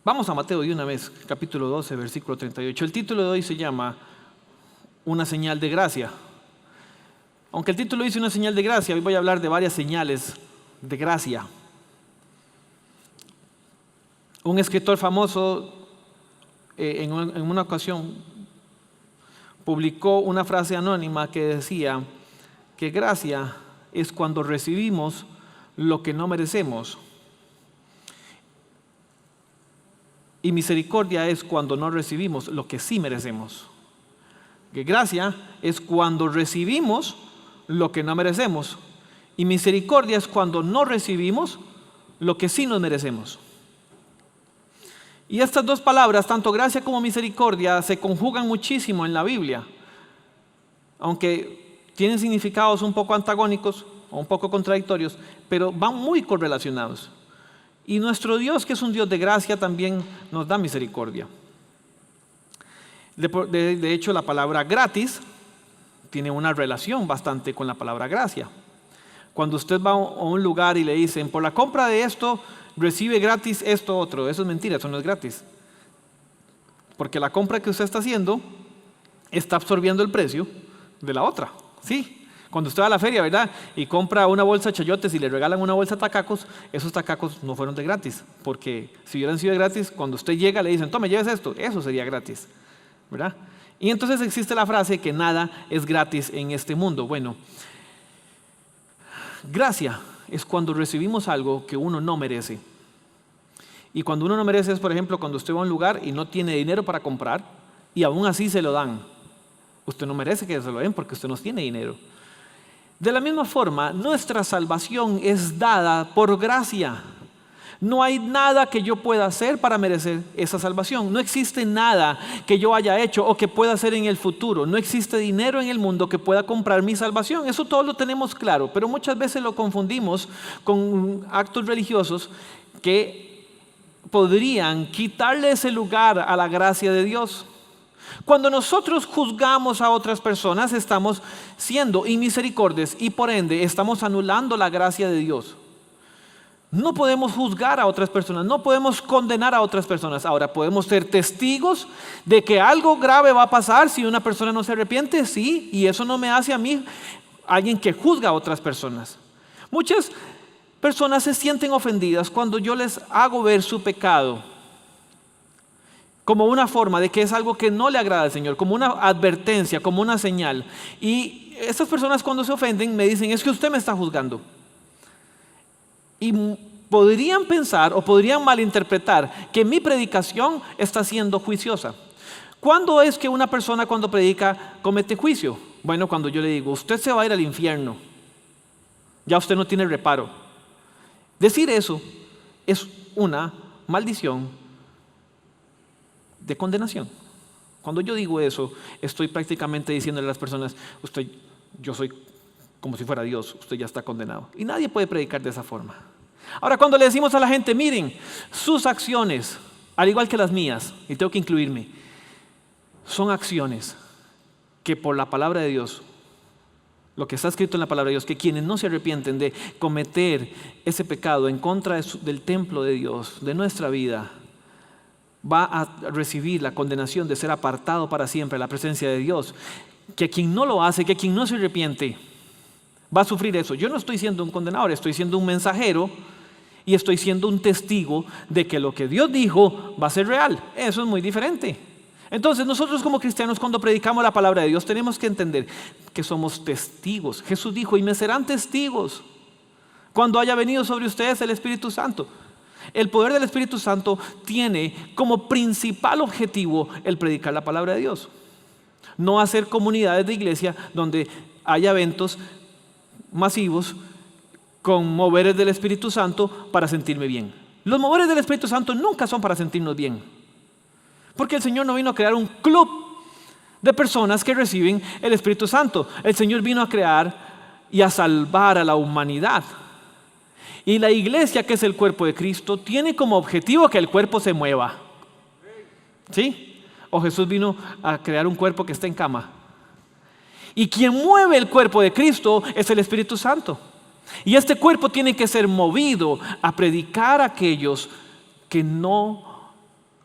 Vamos a Mateo de una vez, capítulo 12, versículo 38. El título de hoy se llama Una señal de gracia. Aunque el título dice una señal de gracia, hoy voy a hablar de varias señales de gracia. Un escritor famoso en una ocasión publicó una frase anónima que decía que gracia es cuando recibimos lo que no merecemos y misericordia es cuando no recibimos lo que sí merecemos. Que gracia es cuando recibimos lo que no merecemos y misericordia es cuando no recibimos lo que sí nos merecemos. Y estas dos palabras, tanto gracia como misericordia, se conjugan muchísimo en la Biblia, aunque tienen significados un poco antagónicos o un poco contradictorios, pero van muy correlacionados. Y nuestro Dios, que es un Dios de gracia, también nos da misericordia. De hecho, la palabra gratis tiene una relación bastante con la palabra gracia. Cuando usted va a un lugar y le dicen, por la compra de esto, recibe gratis esto otro. Eso es mentira, eso no es gratis. Porque la compra que usted está haciendo está absorbiendo el precio de la otra. ¿Sí? Cuando usted va a la feria, ¿verdad? Y compra una bolsa de chayotes y le regalan una bolsa de tacacos, esos tacacos no fueron de gratis. Porque si hubieran sido de gratis, cuando usted llega le dicen, tome, lleves esto. Eso sería gratis, ¿verdad? Y entonces existe la frase que nada es gratis en este mundo. Bueno, gracia es cuando recibimos algo que uno no merece. Y cuando uno no merece es, por ejemplo, cuando usted va a un lugar y no tiene dinero para comprar y aún así se lo dan. Usted no merece que se lo den porque usted no tiene dinero. De la misma forma, nuestra salvación es dada por gracia. No hay nada que yo pueda hacer para merecer esa salvación. No existe nada que yo haya hecho o que pueda hacer en el futuro. No existe dinero en el mundo que pueda comprar mi salvación. Eso todo lo tenemos claro, pero muchas veces lo confundimos con actos religiosos que podrían quitarle ese lugar a la gracia de Dios. Cuando nosotros juzgamos a otras personas, estamos siendo inmisericordios y por ende estamos anulando la gracia de Dios. No podemos juzgar a otras personas, no podemos condenar a otras personas. Ahora, ¿podemos ser testigos de que algo grave va a pasar si una persona no se arrepiente? Sí, y eso no me hace a mí alguien que juzga a otras personas. Muchas personas se sienten ofendidas cuando yo les hago ver su pecado como una forma de que es algo que no le agrada al Señor, como una advertencia, como una señal. Y estas personas cuando se ofenden me dicen, es que usted me está juzgando. Y podrían pensar o podrían malinterpretar que mi predicación está siendo juiciosa. ¿Cuándo es que una persona cuando predica comete juicio? Bueno, cuando yo le digo, usted se va a ir al infierno, ya usted no tiene reparo. Decir eso es una maldición de condenación. Cuando yo digo eso, estoy prácticamente diciéndole a las personas, yo soy como si fuera Dios, usted ya está condenado. Y nadie puede predicar de esa forma. Ahora, cuando le decimos a la gente, miren, sus acciones, al igual que las mías, y tengo que incluirme, son acciones que por la palabra de Dios, lo que está escrito en la palabra de Dios, que quienes no se arrepienten de cometer ese pecado en contra del templo de Dios, de nuestra vida, va a recibir la condenación de ser apartado para siempre de la presencia de Dios. Que quien no lo hace, que quien no se arrepiente, va a sufrir eso. Yo no estoy siendo un condenador, estoy siendo un mensajero y estoy siendo un testigo de que lo que Dios dijo va a ser real. Eso es muy diferente. Entonces nosotros como cristianos cuando predicamos la palabra de Dios tenemos que entender que somos testigos. Jesús dijo, y me serán testigos cuando haya venido sobre ustedes el Espíritu Santo. El poder del Espíritu Santo tiene como principal objetivo el predicar la palabra de Dios. No hacer comunidades de iglesia donde haya eventos masivos con moveres del Espíritu Santo para sentirme bien. Los moveres del Espíritu Santo nunca son para sentirnos bien. Porque el Señor no vino a crear un club de personas que reciben el Espíritu Santo. El Señor vino a crear y a salvar a la humanidad. Y la iglesia, que es el cuerpo de Cristo, tiene como objetivo que el cuerpo se mueva. ¿Sí? O Jesús vino a crear un cuerpo que está en cama. Y quien mueve el cuerpo de Cristo es el Espíritu Santo. Y este cuerpo tiene que ser movido a predicar a aquellos que no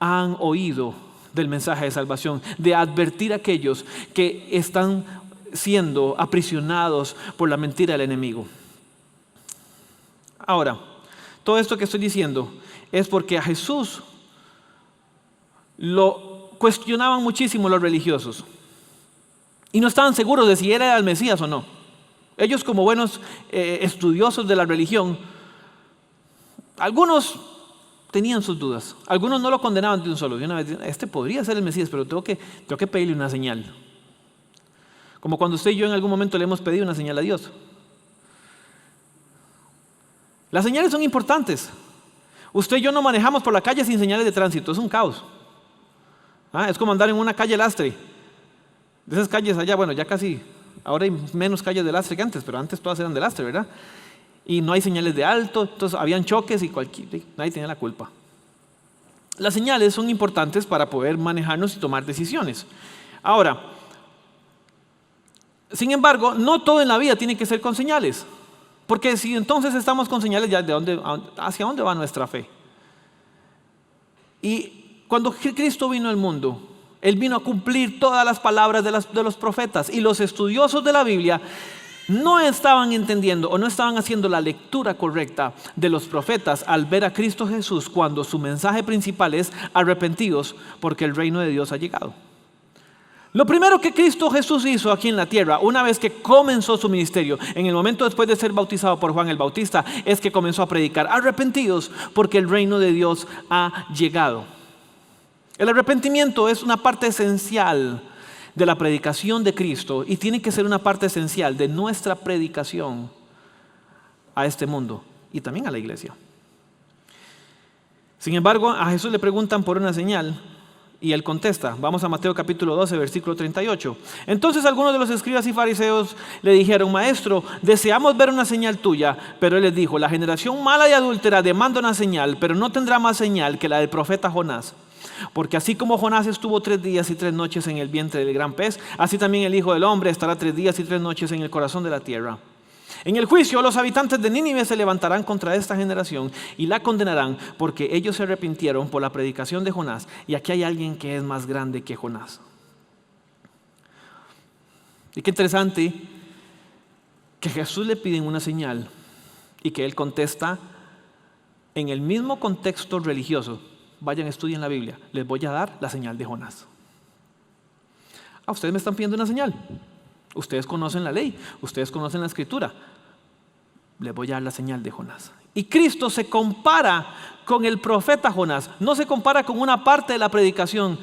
han oído del mensaje de salvación, de advertir a aquellos que están siendo aprisionados por la mentira del enemigo. Ahora, todo esto que estoy diciendo es porque a Jesús lo cuestionaban muchísimo los religiosos y no estaban seguros de si era el Mesías o no. Ellos, como buenos estudiosos de la religión, algunos tenían sus dudas, algunos no lo condenaban de un solo. Y una vez, este podría ser el Mesías, pero tengo que pedirle una señal. Como cuando usted y yo en algún momento le hemos pedido una señal a Dios. Las señales son importantes. Usted y yo no manejamos por la calle sin señales de tránsito, es un caos. Es como andar en una calle lastre. De esas calles allá, bueno, ya casi, ahora hay menos calles de lastre que antes, pero antes todas eran de lastre, ¿verdad? Y no hay señales de alto, entonces habían choques y nadie tenía la culpa. Las señales son importantes para poder manejarnos y tomar decisiones. Ahora, sin embargo, no todo en la vida tiene que ser con señales. Porque si entonces estamos con señales, ya ¿hacia dónde va nuestra fe? Y cuando Cristo vino al mundo, Él vino a cumplir todas las palabras de los profetas. Y los estudiosos de la Biblia no estaban entendiendo o no estaban haciendo la lectura correcta de los profetas al ver a Cristo Jesús cuando su mensaje principal es arrepentidos porque el reino de Dios ha llegado. Lo primero que Cristo Jesús hizo aquí en la tierra, una vez que comenzó su ministerio, en el momento después de ser bautizado por Juan el Bautista, es que comenzó a predicar: arrepentidos porque el reino de Dios ha llegado. El arrepentimiento es una parte esencial de la predicación de Cristo y tiene que ser una parte esencial de nuestra predicación a este mundo y también a la iglesia. Sin embargo, a Jesús le preguntan por una señal y Él contesta. Vamos a Mateo capítulo 12, versículo 38. Entonces algunos de los escribas y fariseos le dijeron: Maestro, deseamos ver una señal tuya. Pero Él les dijo: la generación mala y adúltera demanda una señal, pero no tendrá más señal que la del profeta Jonás. Porque así como Jonás estuvo 3 días y 3 noches en el vientre del gran pez, así también el Hijo del Hombre estará 3 días y 3 noches en el corazón de la tierra. En el juicio los habitantes de Nínive se levantarán contra esta generación y la condenarán, porque ellos se arrepintieron por la predicación de Jonás, y aquí hay alguien que es más grande que Jonás. Y qué interesante que Jesús le piden una señal y que Él contesta en el mismo contexto religioso. Vayan, estudien la Biblia, les voy a dar la señal de Jonás. Ustedes me están pidiendo una señal. Ustedes conocen la ley, ustedes conocen la escritura. Les voy a dar la señal de Jonás. Y Cristo se compara con el profeta Jonás. No se compara con una parte de la predicación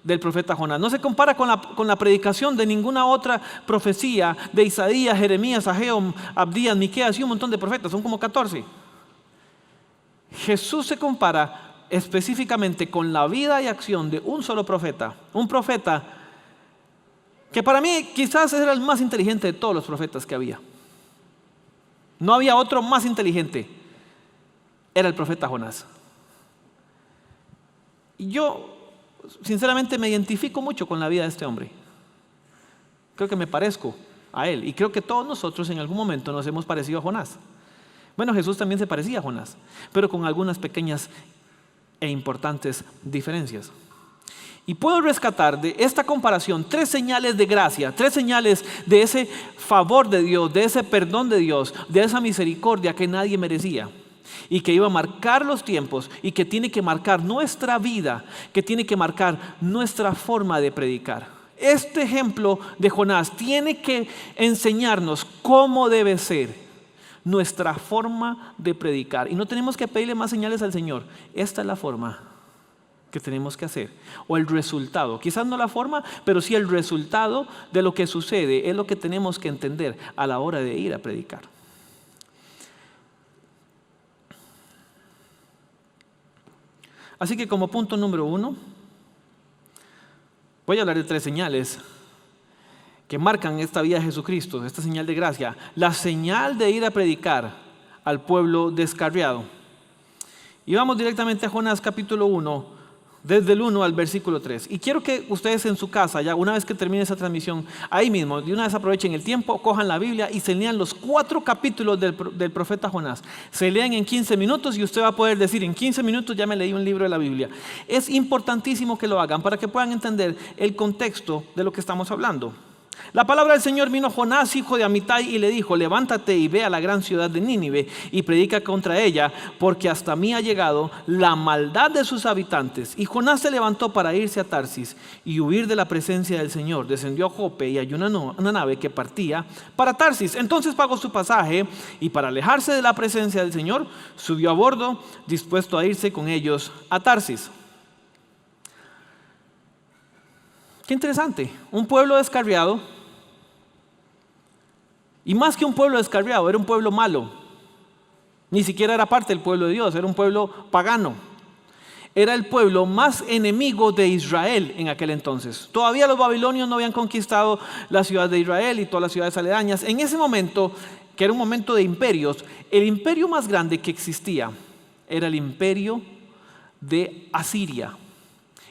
del profeta Jonás. No se compara con la predicación de ninguna otra profecía de Isaías, Jeremías, Ageo, Abdías, Miqueas y un montón de profetas. Son como 14. Jesús se compara específicamente con la vida y acción de un solo profeta. Un profeta que para mí quizás era el más inteligente de todos los profetas que había. No había otro más inteligente. Era el profeta Jonás. Y yo sinceramente me identifico mucho con la vida de este hombre. Creo que me parezco a él. Y creo que todos nosotros en algún momento nos hemos parecido a Jonás. Bueno, Jesús también se parecía a Jonás, pero con algunas pequeñas e importantes diferencias. Y puedo rescatar de esta comparación 3 señales de gracia, 3 señales de ese favor de Dios, de ese perdón de Dios, de esa misericordia que nadie merecía y que iba a marcar los tiempos y que tiene que marcar nuestra vida, que tiene que marcar nuestra forma de predicar. Este ejemplo de Jonás tiene que enseñarnos cómo debe ser nuestra forma de predicar. Y no tenemos que pedirle más señales al Señor. Esta es la forma que tenemos que hacer. O el resultado. Quizás no la forma, pero sí el resultado de lo que sucede. Es lo que tenemos que entender a la hora de ir a predicar. Así que como punto número 1, voy a hablar de 3 señales que marcan esta vida de Jesucristo, esta señal de gracia, la señal de ir a predicar al pueblo descarriado. Y vamos directamente a Jonás capítulo 1, desde el 1 al versículo 3. Y quiero que ustedes en su casa, ya una vez que termine esa transmisión, ahí mismo, de una vez aprovechen el tiempo, cojan la Biblia y se lean los 4 capítulos del profeta Jonás. Se leen en 15 minutos y usted va a poder decir, en 15 minutos ya me leí un libro de la Biblia. Es importantísimo que lo hagan para que puedan entender el contexto de lo que estamos hablando. La palabra del Señor vino a Jonás, hijo de Amitai, y le dijo: levántate y ve a la gran ciudad de Nínive y predica contra ella, porque hasta mí ha llegado la maldad de sus habitantes. Y Jonás se levantó para irse a Tarsis y huir de la presencia del Señor. Descendió a Jope y halló una nave que partía para Tarsis. Entonces pagó su pasaje y, para alejarse de la presencia del Señor, subió a bordo, dispuesto a irse con ellos a Tarsis. Qué interesante, un pueblo descarriado, y más que un pueblo descarriado, era un pueblo malo. Ni siquiera era parte del pueblo de Dios, era un pueblo pagano. Era el pueblo más enemigo de Israel en aquel entonces. Todavía los babilonios no habían conquistado la ciudad de Israel y todas las ciudades aledañas. En ese momento, que era un momento de imperios, el imperio más grande que existía era el imperio de Asiria.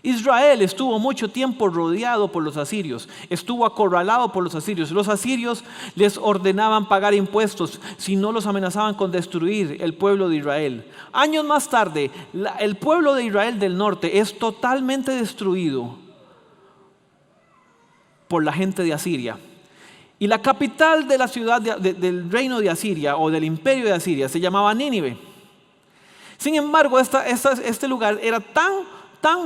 Israel estuvo mucho tiempo rodeado por los asirios, estuvo acorralado por los asirios. Los asirios les ordenaban pagar impuestos, si no los amenazaban con destruir el pueblo de Israel. Años más tarde, el pueblo de Israel del norte es totalmente destruido por la gente de Asiria. Y la capital de la ciudad del reino de Asiria o del imperio de Asiria se llamaba Nínive. Sin embargo, este lugar era tan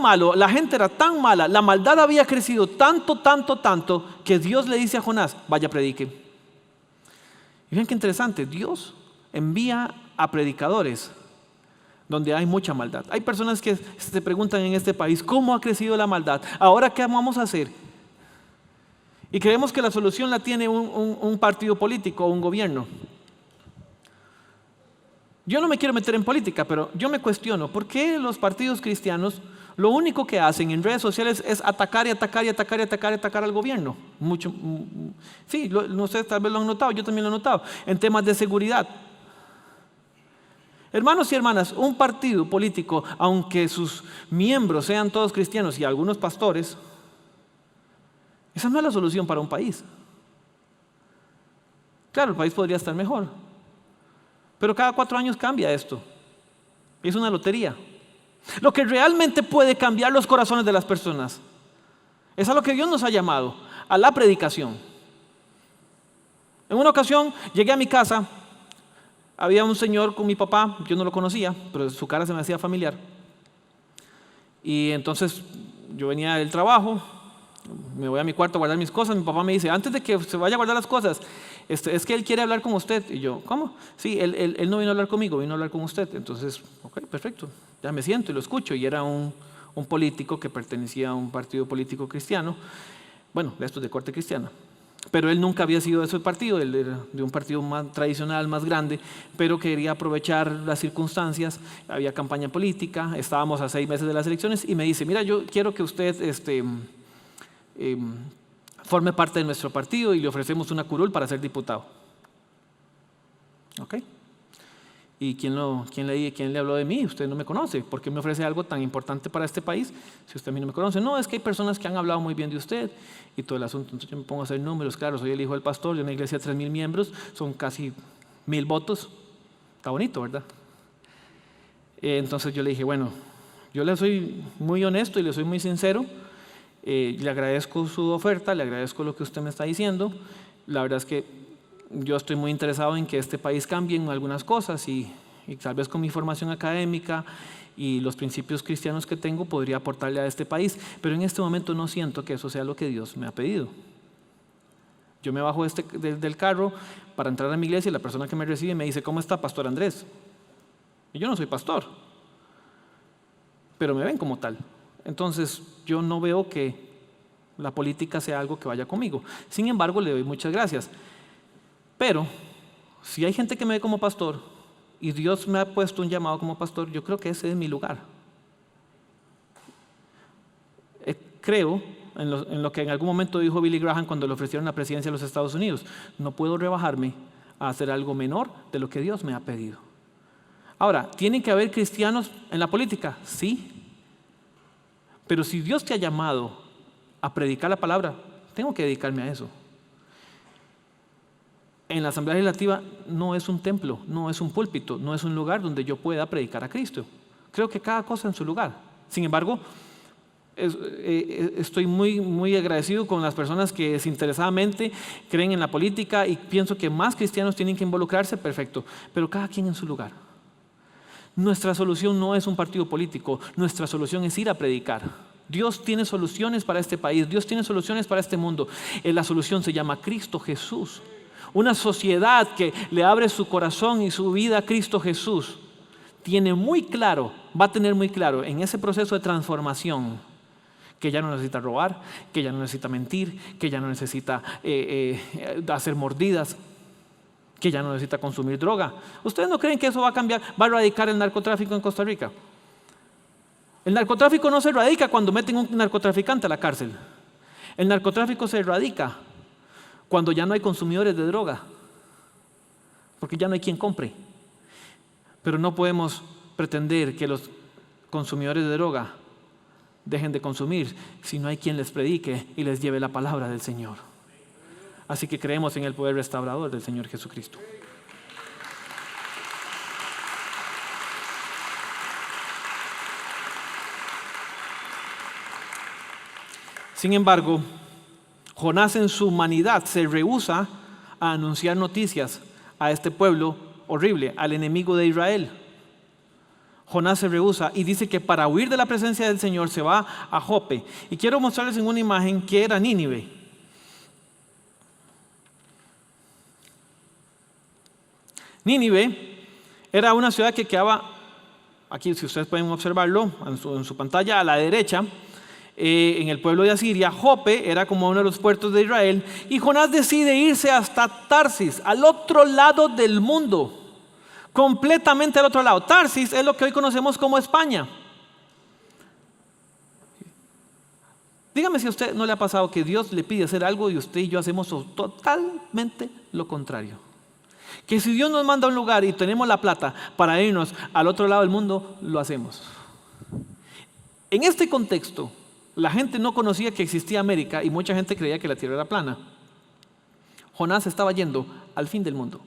malo, la gente era tan mala, la maldad había crecido tanto, que Dios le dice a Jonás: vaya, predique. Y vean qué interesante, Dios envía a predicadores donde hay mucha maldad. Hay personas que se preguntan en este país: ¿cómo ha crecido la maldad? ¿Ahora qué vamos a hacer? Y creemos que la solución la tiene un partido político o un gobierno. Yo no me quiero meter en política, pero yo me cuestiono ¿por qué los partidos cristianos lo único que hacen en redes sociales es atacar al gobierno? Sí, ustedes tal vez lo han notado, yo también lo he notado, en temas de seguridad. Hermanos y hermanas, un partido político, aunque sus miembros sean todos cristianos y algunos pastores, esa no es la solución para un país. Claro, el país podría estar mejor, pero cada 4 años cambia esto. Es una lotería. Lo que realmente puede cambiar los corazones de las personas es a lo que Dios nos ha llamado, a la predicación. En una ocasión llegué a mi casa, había un señor con mi papá, yo no lo conocía, pero su cara se me hacía familiar. Y entonces yo venía del trabajo, me voy a mi cuarto a guardar mis cosas. Mi papá me dice: antes de que se vaya a guardar las cosas, es que él quiere hablar con usted. Y yo: ¿cómo? Sí, él no vino a hablar conmigo, vino a hablar con usted. Entonces, ok, perfecto, ya me siento y lo escucho. Y era un político que pertenecía a un partido político cristiano, bueno, de estos de corte cristiana. Pero él nunca había sido de ese partido, él era de un partido más tradicional, más grande, pero quería aprovechar las circunstancias. Había campaña política, estábamos a 6 meses de las elecciones, y me dice: mira, yo quiero que usted forme parte de nuestro partido y le ofrecemos una curul para ser diputado. ¿Ok? ¿Y quién le habló de mí? Usted no me conoce. ¿Por qué me ofrece algo tan importante para este país si usted a mí no me conoce? No, es que hay personas que han hablado muy bien de usted y todo el asunto. Entonces yo me pongo a hacer números. Claro, soy el hijo del pastor de una iglesia de 3,000 miembros, son casi 1,000 votos. Está bonito, ¿verdad? Entonces yo le dije: bueno, yo le soy muy honesto y le soy muy sincero. Le agradezco su oferta, le agradezco lo que usted me está diciendo. La verdad es que yo estoy muy interesado en que este país cambie en algunas cosas y tal vez con mi formación académica y los principios cristianos que tengo podría aportarle a este país, pero en este momento no siento que eso sea lo que Dios me ha pedido. Yo me bajo del carro para entrar a mi iglesia y la persona que me recibe me dice: ¿cómo está, Pastor Andrés? Y yo no soy pastor, pero me ven como tal. Entonces yo no veo que la política sea algo que vaya conmigo. Sin embargo, le doy muchas gracias. Pero si hay gente que me ve como pastor y Dios me ha puesto un llamado como pastor, yo creo que ese es mi lugar. Creo en lo que en algún momento dijo Billy Graham cuando le ofrecieron la presidencia de los Estados Unidos: no puedo rebajarme a hacer algo menor de lo que Dios me ha pedido. Ahora, ¿tienen que haber cristianos en la política? Sí. Pero si Dios te ha llamado a predicar la palabra, tengo que dedicarme a eso. En la Asamblea Legislativa no es un templo, no es un púlpito, no es un lugar donde yo pueda predicar a Cristo. Creo que cada cosa en su lugar. Sin embargo, estoy muy agradecido con las personas que desinteresadamente creen en la política y pienso que más cristianos tienen que involucrarse, perfecto, pero cada quien en su lugar. Nuestra solución no es un partido político, nuestra solución es ir a predicar. Dios tiene soluciones para este país, Dios tiene soluciones para este mundo. La solución se llama Cristo Jesús. Una sociedad que le abre su corazón y su vida a Cristo Jesús tiene muy claro, va a tener muy claro en ese proceso de transformación que ya no necesita robar, que ya no necesita mentir, que ya no necesita hacer mordidas, que ya no necesita consumir droga. ¿Ustedes no creen que eso va a cambiar, va a erradicar el narcotráfico en Costa Rica? El narcotráfico no se erradica cuando meten un narcotraficante a la cárcel. El narcotráfico se erradica cuando ya no hay consumidores de droga, porque ya no hay quien compre. Pero no podemos pretender que los consumidores de droga dejen de consumir si no hay quien les predique y les lleve la palabra del Señor. Así que creemos en el poder restaurador del Señor Jesucristo. Sin embargo, Jonás en su humanidad se rehúsa a anunciar noticias a este pueblo horrible, al enemigo de Israel. Jonás se rehúsa y dice que para huir de la presencia del Señor se va a Jope. Y quiero mostrarles en una imagen que era Nínive. Nínive era una ciudad que quedaba, aquí si ustedes pueden observarlo en su pantalla, a la derecha, en el pueblo de Asiria. Jope era como uno de los puertos de Israel. Y Jonás decide irse hasta Tarsis, al otro lado del mundo. Completamente al otro lado. Tarsis es lo que hoy conocemos como España. Dígame si a usted no le ha pasado que Dios le pide hacer algo y usted y yo hacemos totalmente lo contrario. Que si Dios nos manda a un lugar y tenemos la plata para irnos al otro lado del mundo, lo hacemos. En este contexto, la gente no conocía que existía América y mucha gente creía que la tierra era plana. Jonás estaba yendo al fin del mundo,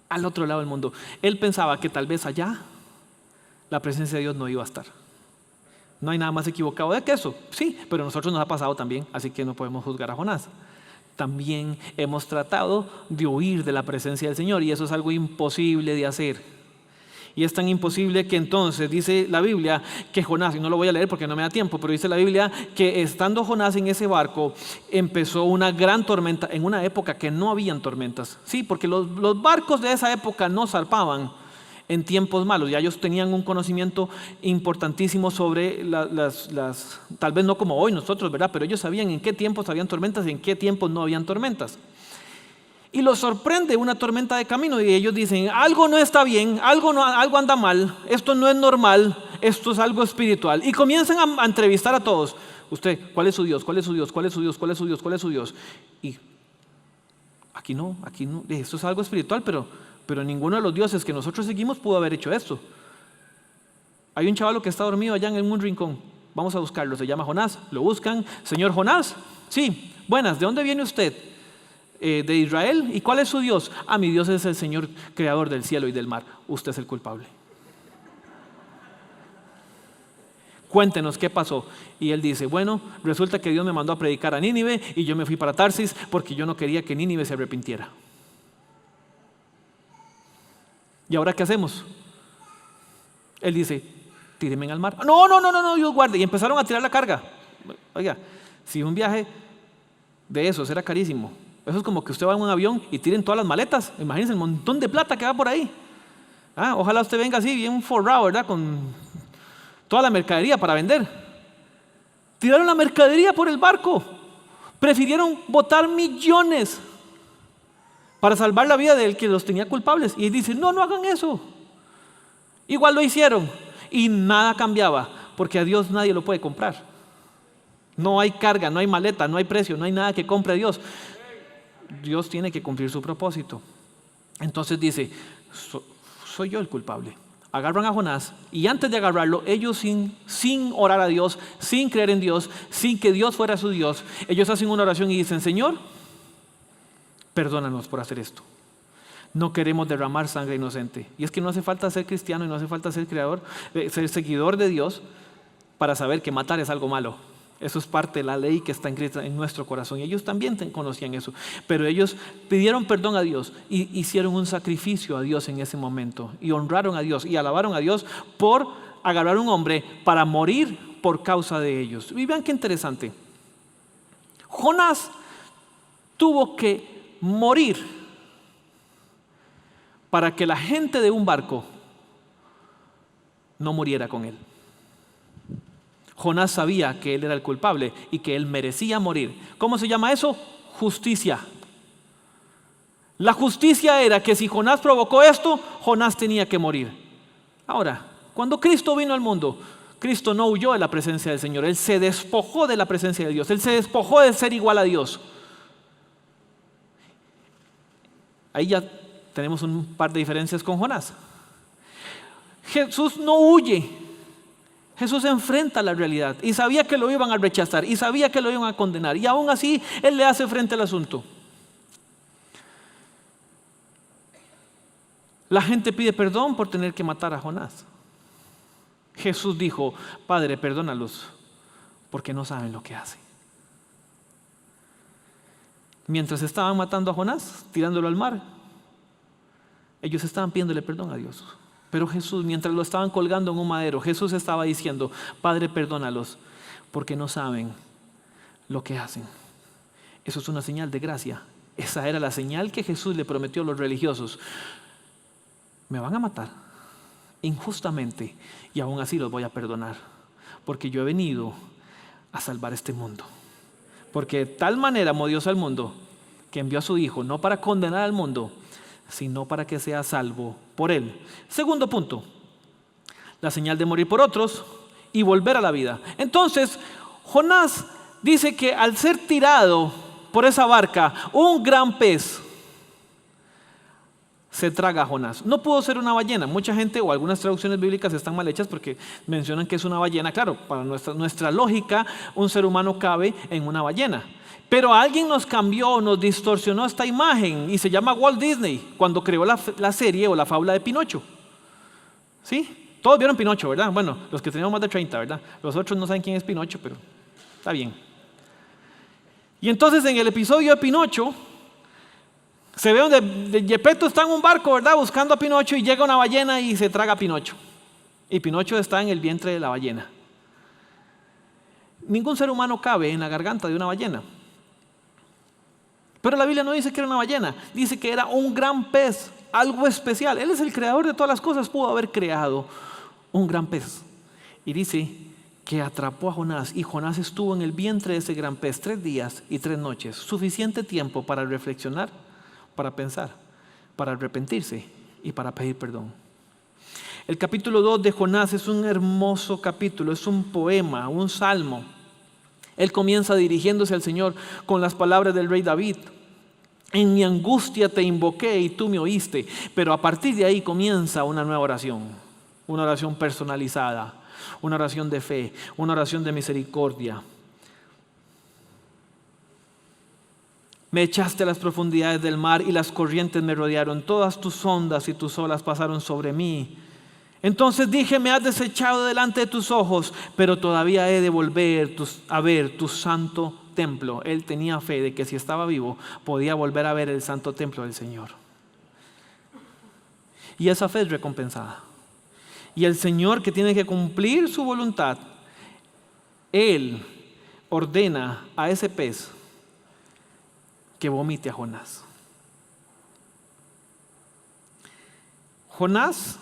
al otro lado del mundo. Él pensaba que tal vez allá la presencia de Dios no iba a estar. No hay nada más equivocado de que eso. Sí, pero a nosotros nos ha pasado también, así que no podemos juzgar a Jonás. También hemos tratado de huir de la presencia del Señor y eso es algo imposible de hacer. Y es tan imposible que entonces dice la Biblia que Jonás, y no lo voy a leer porque no me da tiempo, pero dice la Biblia que estando Jonás en ese barco empezó una gran tormenta en una época que no habían tormentas. Sí, porque los barcos de esa época no zarpaban en tiempos malos. Ya ellos tenían un conocimiento importantísimo sobre tal vez no como hoy nosotros, ¿verdad? Pero ellos sabían en qué tiempos habían tormentas y en qué tiempos no habían tormentas. Y los sorprende una tormenta de camino y ellos dicen, algo no está bien, algo anda mal, esto no es normal, esto es algo espiritual. Y comienzan a entrevistar a todos. Usted, ¿cuál es su Dios? ¿Cuál es su Dios? ¿Cuál es su Dios? ¿Cuál es su Dios? ¿Cuál es su Dios? Y aquí no, esto es algo espiritual, pero ninguno de los dioses que nosotros seguimos pudo haber hecho esto. Hay un chavalo que está dormido allá en un rincón, vamos a buscarlo, se llama Jonás, lo buscan. Señor Jonás, sí, buenas, ¿de dónde viene usted? De Israel. ¿Y cuál es su Dios? Mi Dios es el Señor creador del cielo y del mar. Usted es el culpable. Cuéntenos qué pasó. Y él dice, bueno, resulta que Dios me mandó a predicar a Nínive y yo me fui para Tarsis porque yo no quería que Nínive se arrepintiera. ¿Y ahora qué hacemos? Él dice, tíreme al mar. No, Dios guarde. Y empezaron a tirar la carga. Oiga, si un viaje de esos era carísimo, eso es como que usted va en un avión y tiren todas las maletas. Imagínense el montón de plata que va por ahí. Ojalá usted venga así, bien forrado, ¿verdad? Con toda la mercadería para vender. Tiraron la mercadería por el barco. Prefirieron botar millones para salvar la vida del que los tenía culpables. Y dicen, no hagan eso. Igual lo hicieron. Y nada cambiaba, porque a Dios nadie lo puede comprar. No hay carga, no hay maleta, no hay precio, no hay nada que compre a Dios. Dios tiene que cumplir su propósito. Entonces dice, soy yo el culpable. agarran a Jonás y antes de agarrarlo, ellos sin orar a Dios, sin creer en Dios, sin que Dios fuera su Dios, ellos hacen una oración y dicen: Señor, perdónanos por hacer esto. No queremos derramar sangre inocente. Y es que no hace falta ser cristiano y no hace falta ser ser seguidor de Dios para saber que matar es algo malo. Eso es parte de la ley que está escrita en nuestro corazón. Y ellos también conocían eso. Pero ellos pidieron perdón a Dios y hicieron un sacrificio a Dios en ese momento. Y honraron a Dios y alabaron a Dios por agarrar a un hombre para morir por causa de ellos. Y vean qué interesante. Jonás tuvo que morir para que la gente de un barco no muriera con él. Jonás sabía que él era el culpable y que él merecía morir. ¿Cómo se llama eso? Justicia. La justicia era que si Jonás provocó esto, Jonás tenía que morir. Ahora, cuando Cristo vino al mundo, Cristo no huyó de la presencia del Señor. Él se despojó de la presencia de Dios. Él se despojó de ser igual a Dios. Ahí ya tenemos un par de diferencias con Jonás. Jesús no huye. Jesús enfrenta la realidad y sabía que lo iban a rechazar y sabía que lo iban a condenar, y aún así Él le hace frente al asunto. La gente pide perdón por tener que matar a Jonás. Jesús dijo: Padre, perdónalos porque no saben lo que hacen. Mientras estaban matando a Jonás, tirándolo al mar, ellos estaban pidiéndole perdón a Dios. Pero Jesús, mientras lo estaban colgando en un madero, Jesús estaba diciendo: Padre, perdónalos porque no saben lo que hacen. Eso es una señal de gracia. Esa era la señal que Jesús le prometió a los religiosos. Me van a matar injustamente y aún así los voy a perdonar, porque yo he venido a salvar este mundo. Porque de tal manera amó Dios al mundo que envió a su Hijo, no para condenar al mundo, sino para que sea salvo por él. Segundo punto, la señal de morir por otros y volver a la vida. Entonces, Jonás dice que al ser tirado por esa barca, un gran pez se traga a Jonás. No pudo ser una ballena. Mucha gente, o algunas traducciones bíblicas están mal hechas porque mencionan que es una ballena. Claro, para nuestra lógica, un ser humano cabe en una ballena. Pero alguien nos cambió, nos distorsionó esta imagen y se llama Walt Disney, cuando creó la serie o la fábula de Pinocho. ¿Sí? Todos vieron Pinocho, ¿verdad? Bueno, los que tenemos más de 30, ¿verdad? Los otros no saben quién es Pinocho, pero está bien. Y entonces en el episodio de Pinocho se ve donde Geppetto está en un barco, ¿verdad? Buscando a Pinocho, y llega una ballena y se traga a Pinocho. Y Pinocho está en el vientre de la ballena. Ningún ser humano cabe en la garganta de una ballena. Pero la Biblia no dice que era una ballena, dice que era un gran pez, algo especial. Él es el creador de todas las cosas, pudo haber creado un gran pez. Y dice que atrapó a Jonás, y Jonás estuvo en el vientre de ese gran pez 3 días y 3 noches, suficiente tiempo para reflexionar, para pensar, para arrepentirse y para pedir perdón. El capítulo 2 de Jonás es un hermoso capítulo, es un poema, un salmo. Él comienza dirigiéndose al Señor con las palabras del rey David: en mi angustia te invoqué y tú me oíste. Pero a partir de ahí comienza una nueva oración, una oración personalizada, una oración de fe, una oración de misericordia. Me echaste a las profundidades del mar y las corrientes me rodearon, todas tus ondas y tus olas pasaron sobre mí. Entonces dije: me has desechado delante de tus ojos, pero todavía he de volver a ver tu santo templo. Él tenía fe de que si estaba vivo podía volver a ver el santo templo del Señor. Y esa fe es recompensada. Y el Señor, que tiene que cumplir su voluntad, Él ordena a ese pez que vomite a Jonás. Jonás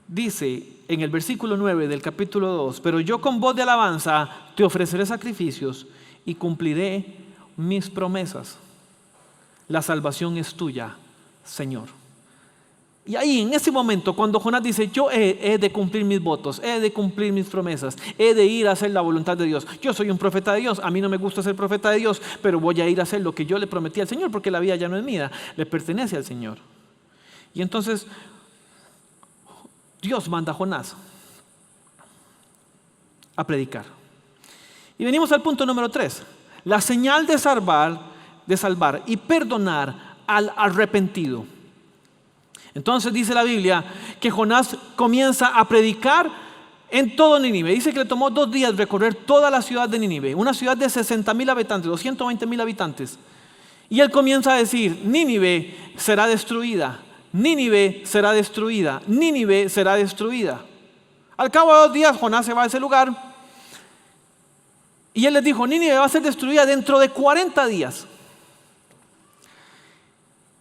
dice en el versículo 9 del capítulo 2: pero yo con voz de alabanza te ofreceré sacrificios y cumpliré mis promesas. La salvación es tuya, Señor. Y ahí, en ese momento, cuando Jonás dice: yo he de cumplir mis votos, he de cumplir mis promesas, he de ir a hacer la voluntad de Dios. Yo soy un profeta de Dios, a mí no me gusta ser profeta de Dios, pero voy a ir a hacer lo que yo le prometí al Señor, porque la vida ya no es mía, le pertenece al Señor. Y entonces Dios manda a Jonás a predicar. Y venimos al punto número 3. La señal de salvar y perdonar al arrepentido. Entonces dice la Biblia que Jonás comienza a predicar en todo Nínive. Dice que le tomó 2 días recorrer toda la ciudad de Nínive, una ciudad de 60,000 habitantes, 220,000 habitantes. Y él comienza a decir: Nínive será destruida, Nínive será destruida, Nínive será destruida. Al cabo de 2 días Jonás se va a ese lugar y él les dijo: Nínive va a ser destruida dentro de 40 días.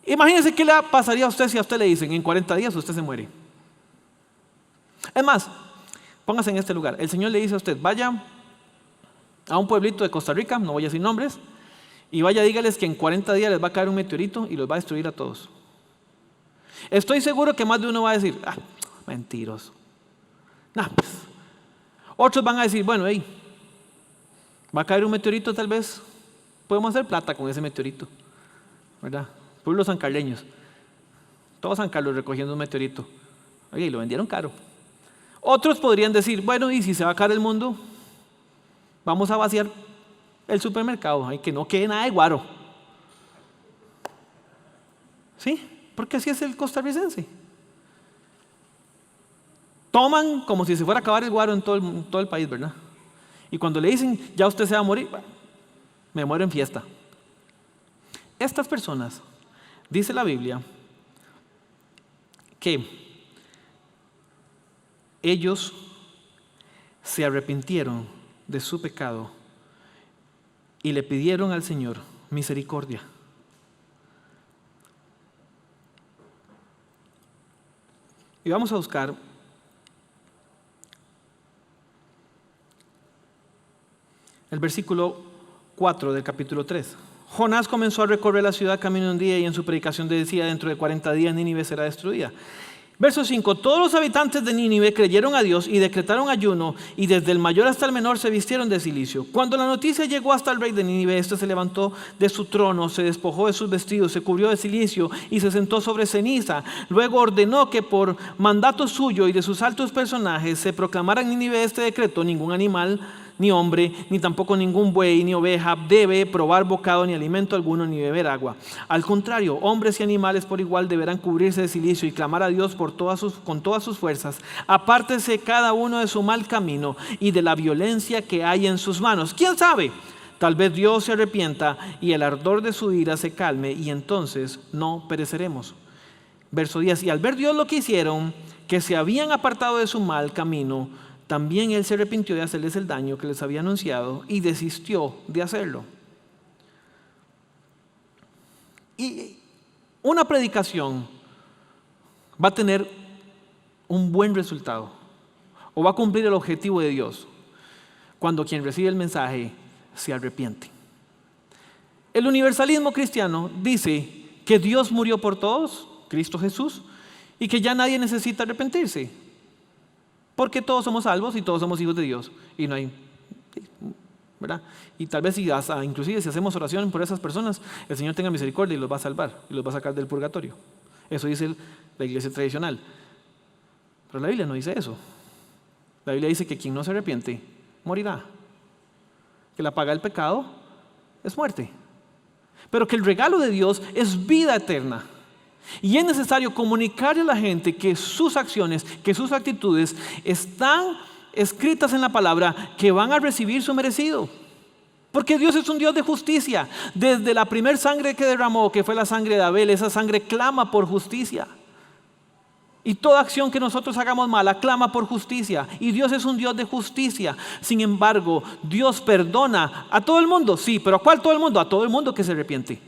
Imagínense qué le pasaría a usted si a usted le dicen: en 40 días usted se muere. Es más, póngase en este lugar. El Señor le dice a usted: vaya a un pueblito de Costa Rica, no voy a decir nombres, y vaya, dígales que en 40 días les va a caer un meteorito y los va a destruir a todos. Estoy seguro que más de uno va a decir: mentiroso. Nah, pues. Otros van a decir: bueno, va a caer un meteorito, tal vez podemos hacer plata con ese meteorito, ¿verdad? Pueblos sancarleños, todo San Carlos recogiendo un meteorito. Oye, y lo vendieron caro. Otros podrían decir: bueno, y si se va a acabar el mundo, vamos a vaciar el supermercado, que no quede nada de guaro. ¿Sí? Porque así es el costarricense. Toman como si se fuera a acabar el guaro en todo el país, ¿verdad? Y cuando le dicen: ya usted se va a morir, me muero en fiesta. Estas personas, dice la Biblia, que ellos se arrepintieron de su pecado y le pidieron al Señor misericordia. Y vamos a buscar el versículo 4 del capítulo 3. Jonás comenzó a recorrer la ciudad camino un día y en su predicación decía: dentro de 40 días Nínive será destruida. Verso 5. Todos los habitantes de Nínive creyeron a Dios y decretaron ayuno, y desde el mayor hasta el menor se vistieron de cilicio. Cuando la noticia llegó hasta el rey de Nínive, este se levantó de su trono, se despojó de sus vestidos, se cubrió de cilicio y se sentó sobre ceniza. Luego ordenó que por mandato suyo y de sus altos personajes se proclamara en Nínive este decreto: ningún animal, ni hombre, ni tampoco ningún buey, ni oveja debe probar bocado ni alimento alguno, ni beber agua. Al contrario, hombres y animales por igual deberán cubrirse de cilicio y clamar a Dios con todas sus fuerzas. Apártese cada uno de su mal camino y de la violencia que hay en sus manos. ¿Quién sabe? Tal vez Dios se arrepienta y el ardor de su ira se calme, y entonces no pereceremos. Verso 10. Y al ver Dios lo que hicieron, que se habían apartado de su mal camino, también Él se arrepintió de hacerles el daño que les había anunciado y desistió de hacerlo. Y una predicación va a tener un buen resultado o va a cumplir el objetivo de Dios cuando quien recibe el mensaje se arrepiente. El universalismo cristiano dice que Dios murió por todos, Cristo Jesús, y que ya nadie necesita arrepentirse, porque todos somos salvos y todos somos hijos de Dios y no hay, ¿verdad? Y tal vez inclusive si hacemos oración por esas personas, el Señor tenga misericordia y los va a salvar y los va a sacar del purgatorio. Eso dice la iglesia tradicional. Pero la Biblia no dice eso. La Biblia dice que quien no se arrepiente morirá, que la paga del pecado es muerte, pero que el regalo de Dios es vida eterna. Y es necesario comunicarle a la gente que sus acciones, que sus actitudes están escritas en la palabra, que van a recibir su merecido. Porque Dios es un Dios de justicia. Desde la primer sangre que derramó, que fue la sangre de Abel, esa sangre clama por justicia. Y toda acción que nosotros hagamos mala clama por justicia. Y Dios es un Dios de justicia. Sin embargo, Dios perdona a todo el mundo. Sí, pero ¿a cuál todo el mundo? A todo el mundo que se arrepiente.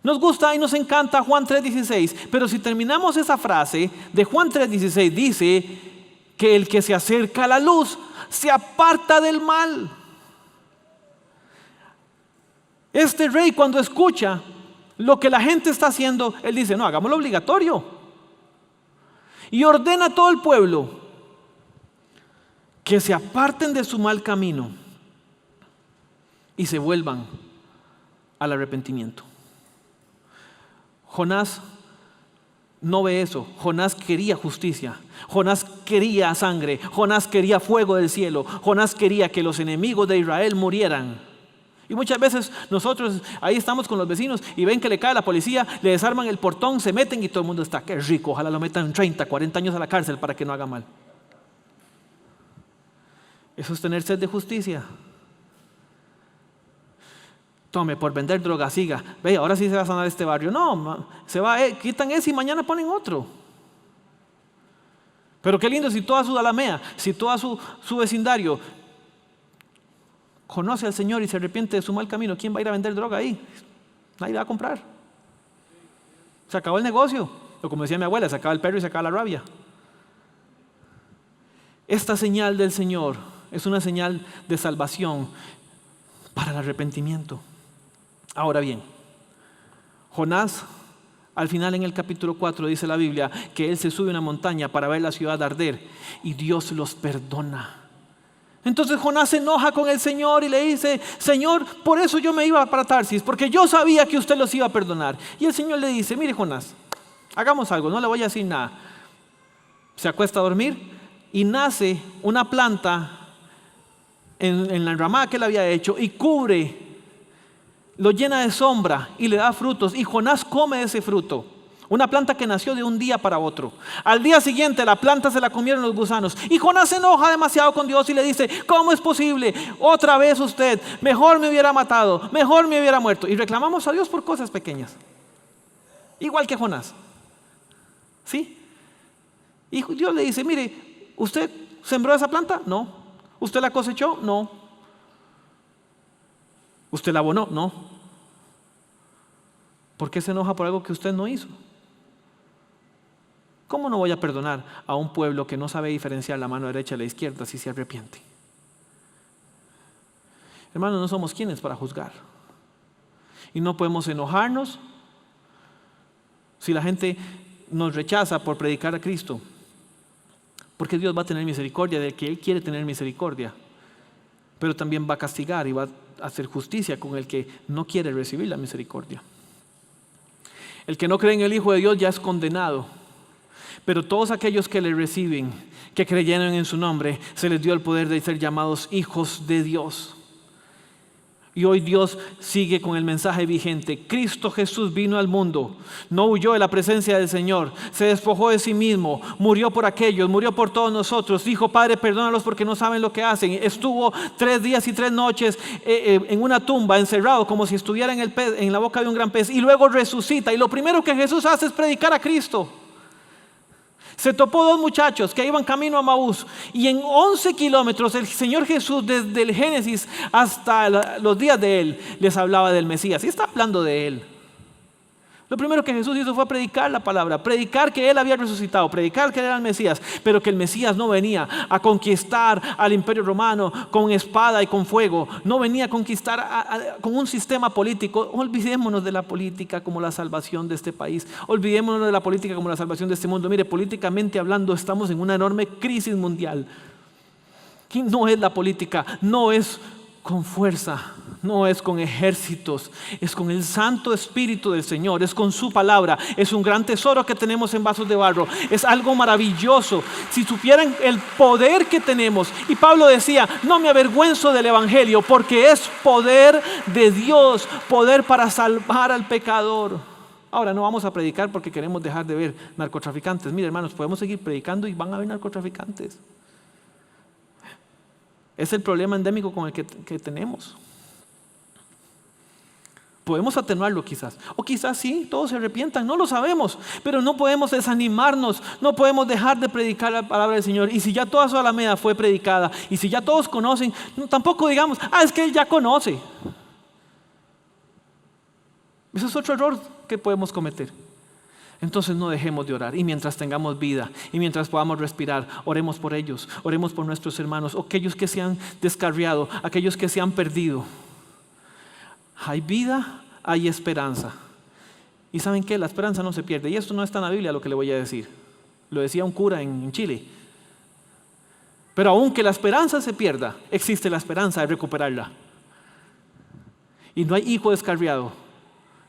Nos gusta y nos encanta Juan 3:16, pero si terminamos esa frase de Juan 3:16, dice que el que se acerca a la luz se aparta del mal. Este rey, cuando escucha lo que la gente está haciendo, él dice: no, hagámoslo obligatorio. Y ordena a todo el pueblo que se aparten de su mal camino y se vuelvan al arrepentimiento. Jonás no ve eso. Jonás quería justicia, Jonás quería sangre, Jonás quería fuego del cielo, Jonás quería que los enemigos de Israel murieran. Y muchas veces nosotros ahí estamos con los vecinos y ven que le cae la policía, le desarman el portón, se meten y todo el mundo está, qué rico, ojalá lo metan 30, 40 años a la cárcel para que no haga mal. Eso es tener sed de justicia. Tome, por vender droga, siga. Ve, ahora sí se va a sanar este barrio. No, se va, quitan ese y mañana ponen otro. Pero qué lindo si toda su alamea, si todo su vecindario conoce al Señor y se arrepiente de su mal camino. ¿Quién va a ir a vender droga ahí? Nadie va a comprar. Se acabó el negocio. O como decía mi abuela, se acaba el perro y se acaba la rabia. Esta señal del Señor es una señal de salvación para el arrepentimiento. Ahora bien, Jonás, al final en el capítulo 4 dice la Biblia que él se sube a una montaña para ver la ciudad arder y Dios los perdona. Entonces Jonás se enoja con el Señor y le dice, Señor, por eso yo me iba para Tarsis, porque yo sabía que usted los iba a perdonar. Y el Señor le dice, mire Jonás, hagamos algo, no le voy a decir nada. Se acuesta a dormir y nace una planta en la enramada que él había hecho y cubre, lo llena de sombra y le da frutos. Y Jonás come ese fruto. Una planta que nació de un día para otro. Al día siguiente la planta se la comieron los gusanos. Y Jonás se enoja demasiado con Dios y le dice, ¿cómo es posible? Otra vez usted, mejor me hubiera matado, mejor me hubiera muerto. Y reclamamos a Dios por cosas pequeñas. Igual que Jonás. ¿Sí? Y Dios le dice, mire, ¿usted sembró esa planta? No. ¿Usted la cosechó? No. ¿Usted la abonó? No. ¿Por qué se enoja por algo que usted no hizo? ¿Cómo no voy a perdonar a un pueblo que no sabe diferenciar la mano derecha de la izquierda si se arrepiente? Hermanos, no somos quienes para juzgar. Y no podemos enojarnos si la gente nos rechaza por predicar a Cristo. Porque Dios va a tener misericordia del que Él quiere tener misericordia. Pero también va a castigar y va a hacer justicia con el que no quiere recibir la misericordia. El que no cree en el Hijo de Dios ya es condenado. Pero todos aquellos que le reciben, que creyeron en su nombre, se les dio el poder de ser llamados hijos de Dios. Y hoy Dios sigue con el mensaje vigente. Cristo Jesús vino al mundo, no huyó de la presencia del Señor, se despojó de sí mismo, murió por aquellos, murió por todos nosotros. Dijo, Padre, perdónalos porque no saben lo que hacen. Estuvo 3 días y 3 noches en una tumba, encerrado, como si estuviera en la boca de un gran pez. Y luego resucita. Y lo primero que Jesús hace es predicar a Cristo. Se topó 2 muchachos que iban camino a Maús y en 11 kilómetros el Señor Jesús, desde el Génesis hasta los días de Él, les hablaba del Mesías y está hablando de Él. Lo primero que Jesús hizo fue predicar la palabra, predicar que Él había resucitado, predicar que Él era el Mesías, pero que el Mesías no venía a conquistar al Imperio Romano con espada y con fuego, no venía a conquistar con un sistema político. Olvidémonos de la política como la salvación de este país, olvidémonos de la política como la salvación de este mundo. Mire, políticamente hablando estamos en una enorme crisis mundial. Y no es la política, no es con fuerza, no es con ejércitos, es con el Santo Espíritu del Señor, es con su palabra. Es un gran tesoro que tenemos en vasos de barro, es algo maravilloso. Si supieran el poder que tenemos, y Pablo decía, no me avergüenzo del Evangelio porque es poder de Dios, poder para salvar al pecador. Ahora no vamos a predicar porque queremos dejar de ver narcotraficantes. Mire, hermanos, podemos seguir predicando y van a haber narcotraficantes. Es el problema endémico con el que tenemos. Podemos atenuarlo quizás, o quizás sí, todos se arrepientan, no lo sabemos, pero no podemos desanimarnos, no podemos dejar de predicar la palabra del Señor. Y si ya toda su alameda fue predicada, y si ya todos conocen, tampoco digamos, es que Él ya conoce. Ese es otro error que podemos cometer. Entonces no dejemos de orar, y mientras tengamos vida y mientras podamos respirar, oremos por ellos, oremos por nuestros hermanos, aquellos que se han descarriado, aquellos que se han perdido. Hay vida, hay esperanza. ¿Y saben qué? La esperanza no se pierde. Y esto no está en la Biblia lo que le voy a decir. Lo decía un cura en Chile. Pero aunque la esperanza se pierda, existe la esperanza de recuperarla. Y no hay hijo descarriado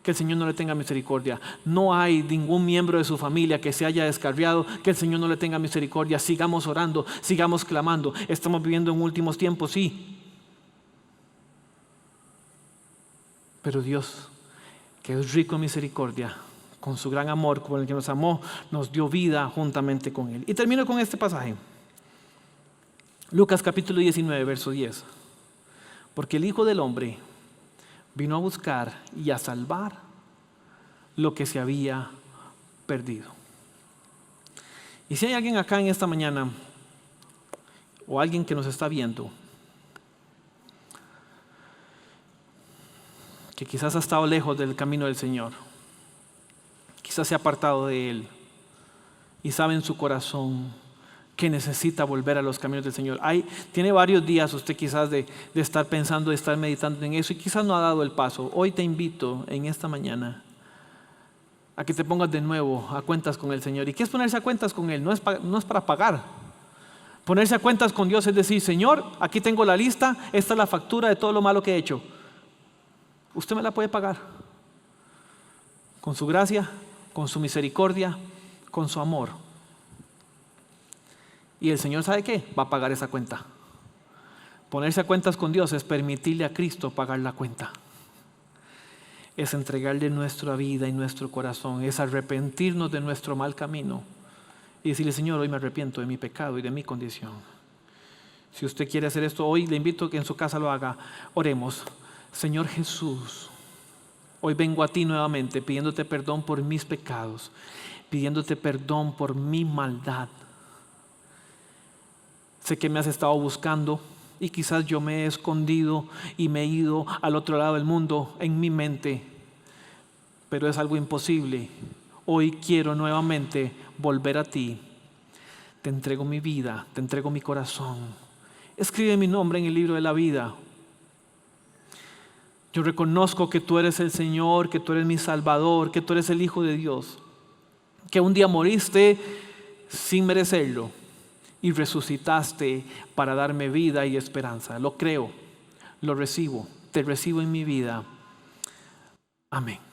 que el Señor no le tenga misericordia. No hay ningún miembro de su familia que se haya descarriado, que el Señor no le tenga misericordia. Sigamos orando, sigamos clamando. Estamos viviendo en últimos tiempos, sí. Pero Dios, que es rico en misericordia, con su gran amor, con el que nos amó, nos dio vida juntamente con Él. Y termino con este pasaje. Lucas capítulo 19, verso 10. Porque el Hijo del Hombre vino a buscar y a salvar lo que se había perdido. Y si hay alguien acá en esta mañana, o alguien que nos está viendo, que quizás ha estado lejos del camino del Señor, quizás se ha apartado de Él, y sabe en su corazón que necesita volver a los caminos del Señor. Tiene varios días usted quizás de estar pensando, de estar meditando en eso, y quizás no ha dado el paso. Hoy te invito en esta mañana a que te pongas de nuevo a cuentas con el Señor. ¿Y qué es ponerse a cuentas con Él? No es para pagar. Ponerse a cuentas con Dios es decir, Señor, aquí tengo la lista, esta es la factura de todo lo malo que he hecho. Usted me la puede pagar. Con su gracia, con su misericordia, con su amor. Y el Señor, ¿sabe qué? Va a pagar esa cuenta. Ponerse a cuentas con Dios es permitirle a Cristo pagar la cuenta. Es entregarle nuestra vida y nuestro corazón. Es arrepentirnos de nuestro mal camino. Y decirle, Señor, hoy me arrepiento de mi pecado y de mi condición. Si usted quiere hacer esto hoy, le invito a que en su casa lo haga. Oremos. Señor Jesús, hoy vengo a ti nuevamente pidiéndote perdón por mis pecados, pidiéndote perdón por mi maldad. Sé que me has estado buscando y quizás yo me he escondido y me he ido al otro lado del mundo en mi mente, pero es algo imposible. Hoy quiero nuevamente volver a ti. Te entrego mi vida, te entrego mi corazón. Escribe mi nombre en el libro de la vida. Yo reconozco que tú eres el Señor, que tú eres mi Salvador, que tú eres el Hijo de Dios, que un día moriste sin merecerlo y resucitaste para darme vida y esperanza. Lo creo, lo recibo, te recibo en mi vida. Amén.